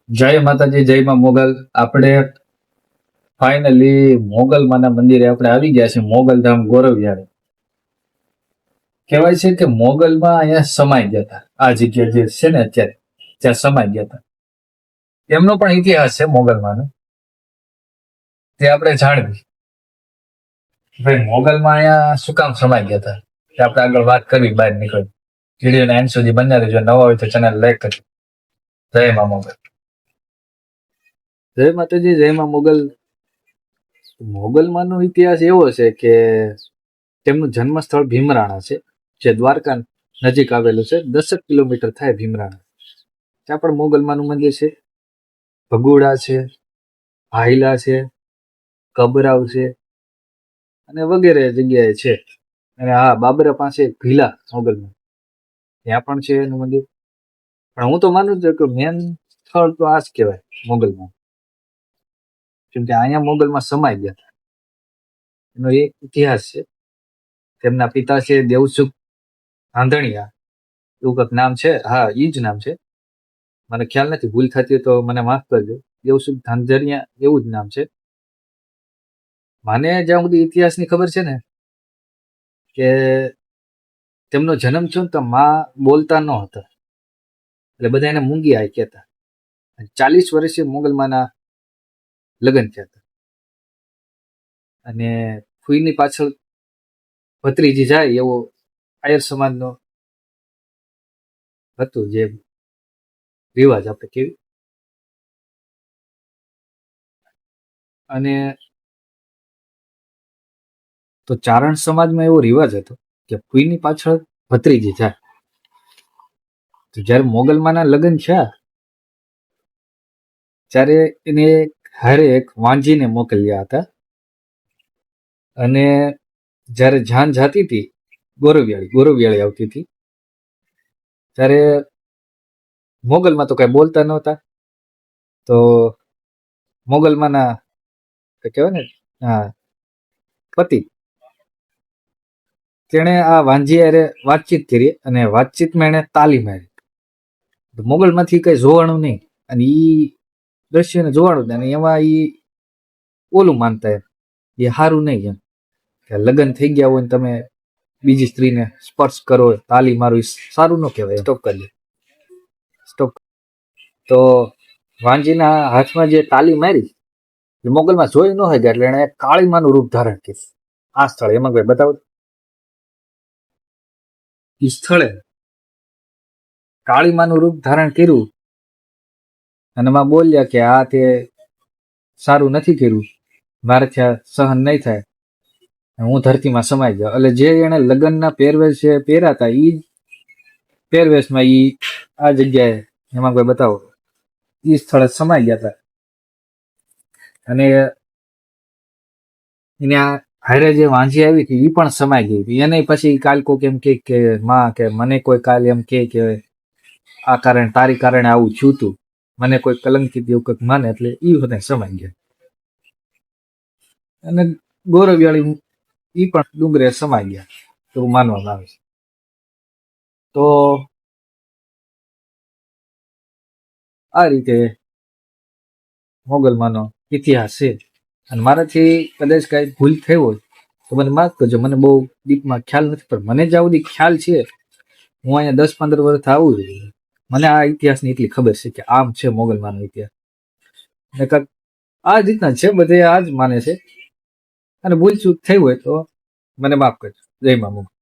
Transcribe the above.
જય માતાજી, જય માં મોગલ. આપણે ફાઇનલી મોગલમાના મંદિરે આપણે આવી ગયા છે. મોગલધામ ગોરવિયાળી કહેવાય છે કે મોગલમાં અહીંયા સમાઈ ગયા હતા. આ જગ્યા જે છે ને અત્યારે ત્યાં સમાઈ ગયા હતા. એમનો પણ ઇતિહાસ છે મોગલમાંનો, તે આપણે જાણવી. ભાઈ મોગલમાં અહીંયા શું કામ સમાઈ ગયા હતા તે આપણે આગળ વાત કરવી. બહાર નીકળી વિડીયોના એન્ડ સુધી બન્યા રહેજો. નવા હોય તો ચેનલ લાઈક કરજો. જય માં મોગલ. જય માતાજી, જય માં મોગલ. મોગલમાંનો ઇતિહાસ એવો છે કે તેમનું જન્મ સ્થળ ભીમરાણા છે, જે દ્વારકા નજીક આવેલું છે. 10 કિલોમીટર થાય ભીમરાણા. ત્યાં પણ મોગલમાનું મંદિર છે, ભગુડા છે, ભાયલા છે, કબરાવ છે અને વગેરે જગ્યાએ છે. અને હા, બાબરા પાસે ભીલા મોગલમાં ત્યાં પણ છે એનું મંદિર. પણ હું તો માનું છું કે મેન સ્થળ તો આ જ કહેવાય મોગલમાં, કેમ કે અહીંયા મોગલમાં સમાઈ ગયા હતા. એનો એક ઇતિહાસ છે. તેમના પિતા છે દેવસુખ ધાંધણિયા, એવું કંઈક નામ છે. હા, ઈ જ નામ છે. મને ખ્યાલ નથી, ભૂલ થતી હોય તો મને માફ કરજો. દેવસુખ ધાંધણિયા એવું જ નામ છે. મને જ્યાં સુધી ઇતિહાસની ખબર છે ને, કે તેમનો જન્મ થયો ને તો માં બોલતા ન હતા, એટલે બધા એને મૂંગી આઈ કહેતા. 40 વર્ષે મોગલમાના લગ્ન થયા હતા. અને ફૂઈની પાછળ ભત્રીજી જાય એવો આયર સમાજનો હતું જે રિવાજ આપણે કેવી. અને તો ચારણ સમાજમાં એવો રિવાજ હતો કે ફૂઈની પાછળ ભત્રીજી જાય. તો જ્યારે મોગલમાના લગ્ન થયા ત્યારે એને હારે એક વાંજીને મોકલ્યા હતા. અને જ્યારે જાન જાતી હતી ગોરવિયાળી આવતી હતી, ત્યારે મોગલમાં તો કઈ બોલતા નહોતા. તો મોગલમાના કહેવાય ને, હા, પતિ, તેણે આ વાંજી હારે વાતચીત કરી અને વાતચીતમાં એને તાલી મારી. મોગલમાંથી કઈ જોવાનું નહીં અને ઈ દ્રશ્યને જોવાનું અને એમાં ઈ ઓલું માનતા એમ, એ સારું નહીં એમ, કે લગ્ન થઈ ગયા હોય ને તમે બીજી સ્ત્રીને સ્પર્શ કરો, તાલી મારો, એ સારું ન કહેવાય. સ્ટોપ કરી દે, સ્ટોપ. તો વાંજીના હાથમાં જે તાલી મારી એ મોગલમાં જોઈ ન હોય ગયા, એટલે એને કાળીમાનું રૂપ ધારણ કર્યું. આ સ્થળે એમાં કોઈ બતાવો, એ સ્થળે કાળીમાનું રૂપ ધારણ કર્યું અને માં બોલ્યા કે આ તે સારું નથી કર્યું, મારાથી આ સહન નહીં થાય, હું ધરતીમાં સમાઈ જાઉં. એટલે જે એને લગ્નના પહેરવેશ જે પહેર્યા હતા એ પહેરવેશમાં એ આ જગ્યાએ એમાં કોઈ બતાવો એ સ્થળે સમાઈ ગયા હતા. અને એને હારે જે વાંજી આવી હતી એ પણ સમાઈ ગઈ હતી. એને પછી કાલ કોક એમ કે માં કે મને કોઈ કાલ એમ કે આ કારણે તારી કારણે આવું થયું તું, મને કોઈ કલંકિત એવું કંઈક માને, એટલે એ બધા સમાઈ ગયા. અને ગોરવિયાળી ઈ પણ ડુંગરે સમાઈ ગયા એવું માનવામાં આવે છે. તો આ રીતે મોગલમાંનો ઇતિહાસ છે. અને મારાથી કદાચ કઈ ભૂલ થઈ હોય તો મને માફ કરજો, મને બહુ ડીપમાં ખ્યાલ નથી. પણ મને જ્યાં સુધી ખ્યાલ છે, હું અહીંયા 10-15 વર્ષ આવું છું, મને આ ઇતિહાસની એટલી ખબર છે કે આમ છે મોગલમાંનો ઇતિહાસ. ને કાંઈક આ જ રીતના છે, બધે આ જ માને છે. અને ભૂલ ચૂક થઈ હોય તો મને માફ કરજો. જય મા મોગલ.